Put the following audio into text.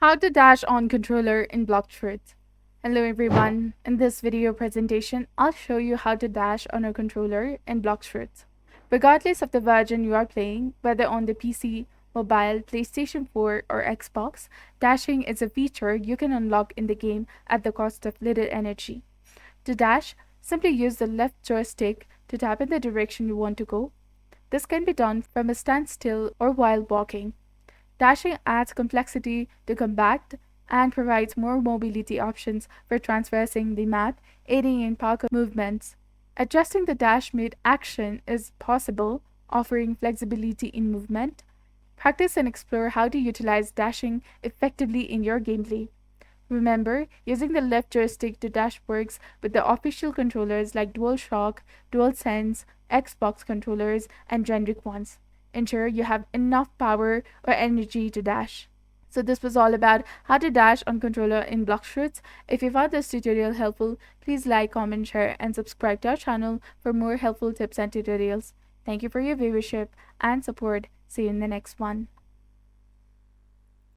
How to dash on controller in Blox Fruits. Hello everyone, in this video presentation, I'll show you how to dash on a controller in Blox Fruits. Regardless of the version you are playing, whether on the PC, mobile, PlayStation 4 or Xbox, dashing is a feature you can unlock in the game at the cost of little energy. To dash, simply use the left joystick to tap in the direction you want to go. This can be done from a standstill or while walking. Dashing adds complexity to combat and provides more mobility options for traversing the map, aiding in parkour movements. Adjusting the dash mid action is possible, offering flexibility in movement. Practice and explore how to utilize dashing effectively in your gameplay. Remember, using the left joystick to dash works with the official controllers like DualShock, DualSense, Xbox controllers, and generic ones. Ensure you have enough power or energy to dash. So this was all about how to dash on controller in Blox Fruits. If you found this tutorial helpful, please like, comment, share, and subscribe to our channel for more helpful tips and tutorials. Thank you for your viewership and support. See you in the next one.